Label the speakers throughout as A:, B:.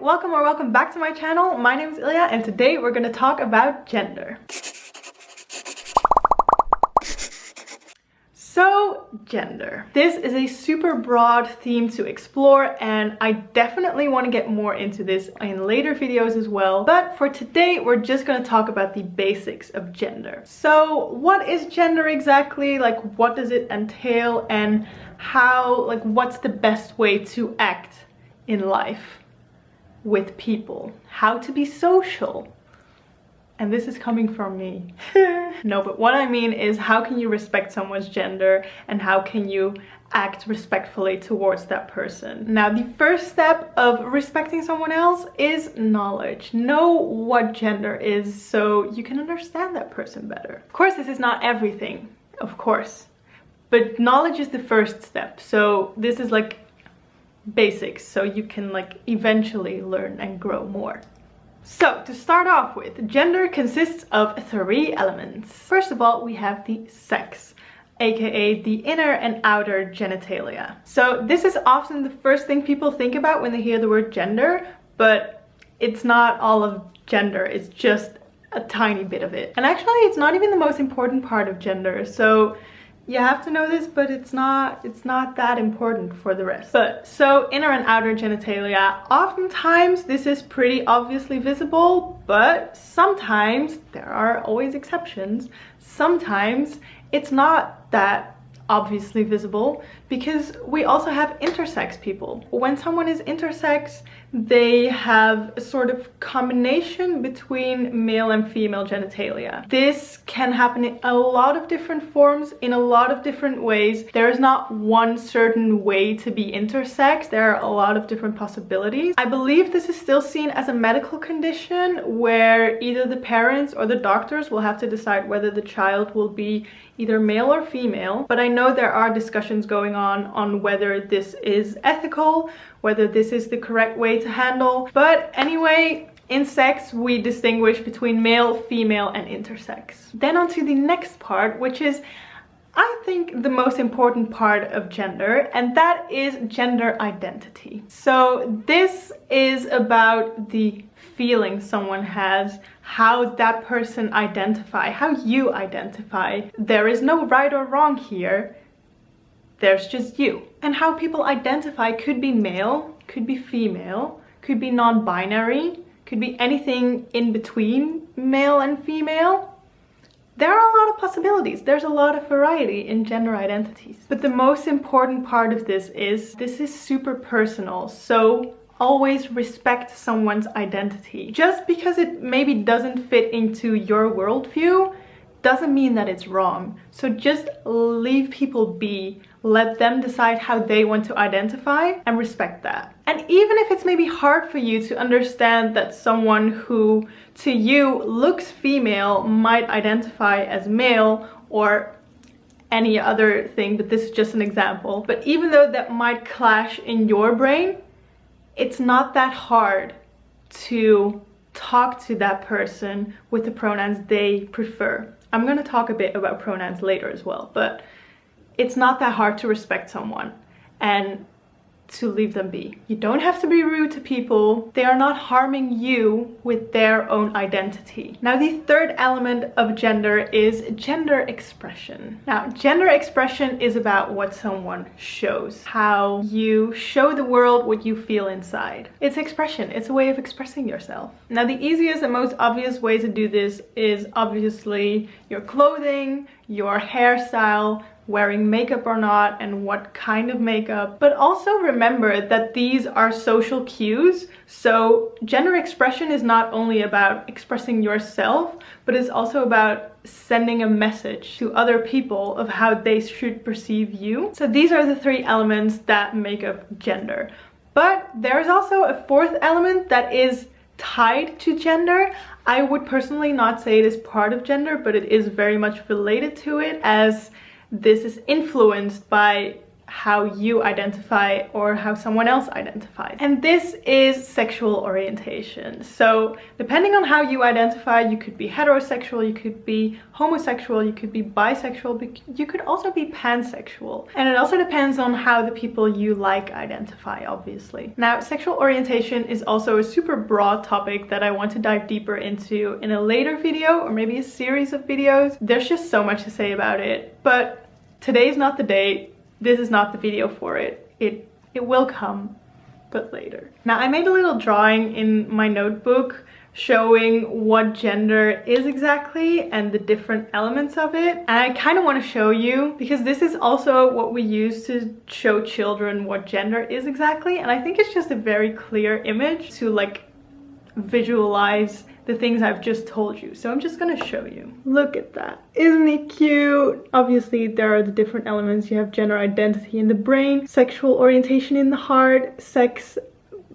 A: welcome or welcome back to my channel. My name is Ilja and today we're going to talk about gender. So, gender. This is a super broad theme to explore and I definitely want to get more into this in later videos as well. But for today, we're just going to talk about the basics of gender. So, what is gender exactly? Like, what does it entail and how, what's the best way to act in life with people? How to be social? And this is coming from me. No, but what I mean is how can you respect someone's gender and how can you act respectfully towards that person? Now, the first step of respecting someone else is knowledge. Know what gender is so you can understand that person better. Of course, this is not everything, of course, but knowledge is the first step. So this is like basics so you can eventually learn and grow more. So, to start off with, gender consists of 3 elements. First of all, we have the sex, aka the inner and outer genitalia. So, this is often the first thing people think about when they hear the word gender, but it's not all of gender, it's just a tiny bit of it. And actually, it's not even the most important part of gender, so you have to know this, but it's not that important for the rest. But so inner and outer genitalia, oftentimes this is pretty obviously visible, but sometimes there are always exceptions. Sometimes it's not that obviously visible because we also have intersex people. When someone is intersex, they have a sort of combination between male and female genitalia. This can happen in a lot of different forms, in a lot of different ways. There is not one certain way to be intersex. There are a lot of different possibilities. I believe this is still seen as a medical condition where either the parents or the doctors will have to decide whether the child will be either male or female. But I know there are discussions going on whether this is ethical, whether this is the correct way to handle. But anyway, in sex, we distinguish between male, female, and intersex. Then on to the next part, which is, I think, the most important part of gender, and that is gender identity. So this is about the feeling someone has, how that person identify, how you identify. There is no right or wrong here. There's just you. And how people identify could be male, could be female, could be non-binary, could be anything in between male and female. There are a lot of possibilities. There's a lot of variety in gender identities. But the most important part of this is super personal. So always respect someone's identity. Just because it maybe doesn't fit into your worldview doesn't mean that it's wrong. So just leave people be. Let them decide how they want to identify and respect that. And even if it's maybe hard for you to understand that someone who to you looks female might identify as male or any other thing, but this is just an example. But even though that might clash in your brain, it's not that hard to talk to that person with the pronouns they prefer. I'm going to talk a bit about pronouns later as well, but it's not that hard to respect someone and to leave them be. You don't have to be rude to people. They are not harming you with their own identity. Now, the third element of gender is gender expression. Now, gender expression is about what someone shows, how you show the world what you feel inside. It's expression. It's a way of expressing yourself. Now, the easiest and most obvious way to do this is obviously your clothing, your hairstyle, wearing makeup or not, and what kind of makeup. But also remember that these are social cues. So gender expression is not only about expressing yourself, but it's also about sending a message to other people of how they should perceive you. So these are the 3 elements that make up gender. But there's also a 4th element that is tied to gender. I would personally not say it is part of gender, but it is very much related to it, as this is influenced by how you identify or how someone else identifies. And this is sexual orientation. So depending on how you identify, you could be heterosexual, you could be homosexual, you could be bisexual, but you could also be pansexual. And it also depends on how the people you like identify, obviously. Now, sexual orientation is also a super broad topic that I want to dive deeper into in a later video, or maybe a series of videos. There's just so much to say about it, but today's not the day. This is not the video for it. It will come, but later. Now, I made a little drawing in my notebook showing what gender is exactly and the different elements of it. And I kind of want to show you, because this is also what we use to show children what gender is exactly. And I think it's just a very clear image to like visualize the things I've just told you. So I'm just gonna show you. Look at that. Isn't it cute? Obviously, there are the different elements. You have gender identity in the brain, sexual orientation in the heart, sex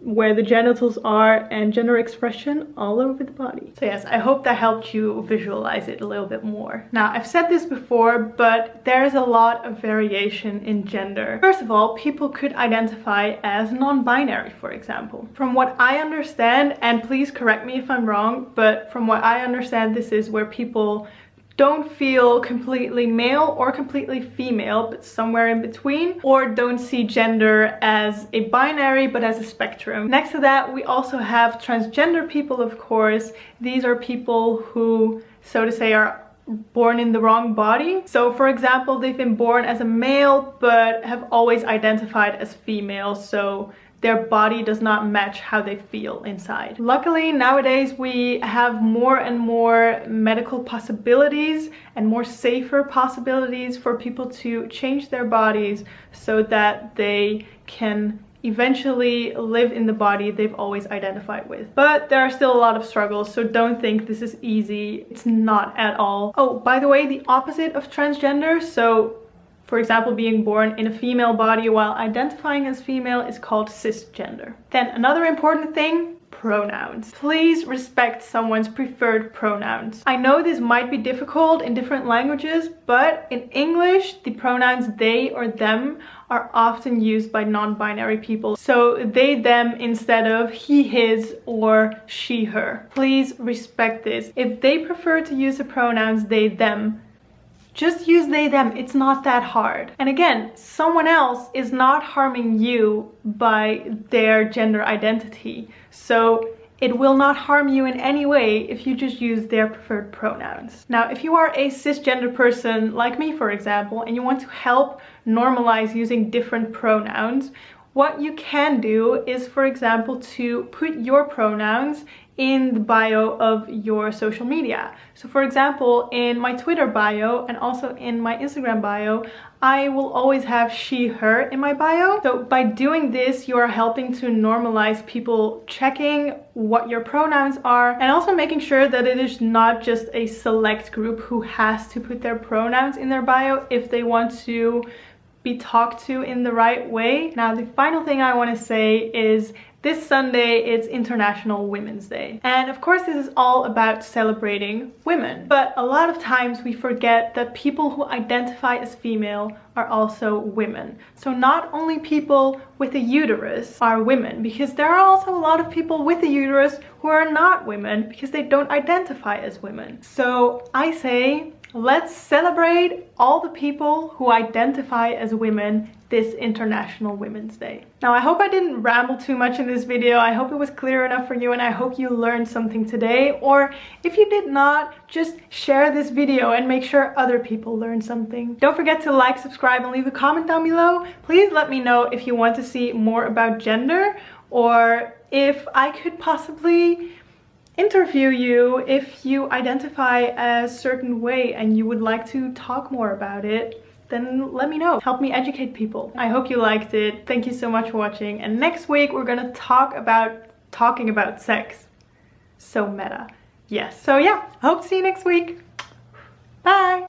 A: where the genitals are, and gender expression all over the body. So yes, I hope that helped you visualize it a little bit more. Now, I've said this before, but there's a lot of variation in gender. First of all, people could identify as non-binary, for example. From what I understand, and please correct me if I'm wrong, but from what I understand, this is where people don't feel completely male or completely female, but somewhere in between, or don't see gender as a binary, but as a spectrum. Next to that, we also have transgender people, of course. These are people who, so to say, are born in the wrong body. So for example, they've been born as a male, but have always identified as female. So their body does not match how they feel inside. Luckily, nowadays we have more and more medical possibilities and more safer possibilities for people to change their bodies so that they can eventually live in the body they've always identified with. But there are still a lot of struggles, so don't think this is easy. It's not at all. Oh, by the way, the opposite of transgender, so for example, being born in a female body while identifying as female, is called cisgender. Then another important thing, pronouns. Please respect someone's preferred pronouns. I know this might be difficult in different languages, but in English, the pronouns they or them are often used by non-binary people. So they, them instead of he, his, or she, her. Please respect this. If they prefer to use the pronouns they, them, just use they, them. It's not that hard. And again, someone else is not harming you by their gender identity. So it will not harm you in any way if you just use their preferred pronouns. Now, if you are a cisgender person like me, for example, and you want to help normalize using different pronouns, what you can do is, for example, to put your pronouns in the bio of your social media. So for example, in my Twitter bio and also in my Instagram bio, I will always have she, her in my bio. So by doing this, you are helping to normalize people checking what your pronouns are, and also making sure that it is not just a select group who has to put their pronouns in their bio if they want to be talked to in the right way. Now, the final thing I want to say is this Sunday, it's International Women's Day. And of course, this is all about celebrating women. But a lot of times we forget that people who identify as female are also women. So not only people with a uterus are women, because there are also a lot of people with a uterus who are not women because they don't identify as women. So I say, let's celebrate all the people who identify as women this International Women's Day. Now, I hope I didn't ramble too much in this video. I hope it was clear enough for you, and I hope you learned something today. Or if you did not, just share this video and make sure other people learn something. Don't forget to like, subscribe, and leave a comment down below. Please let me know if you want to see more about gender, or if I could possibly interview you if you identify a certain way and you would like to talk more about it. Then let me know. Help me educate people. I hope you liked it. Thank you so much for watching. And next week we're gonna talk about talking about sex. So meta. Yes. So yeah, I hope to see you next week. Bye.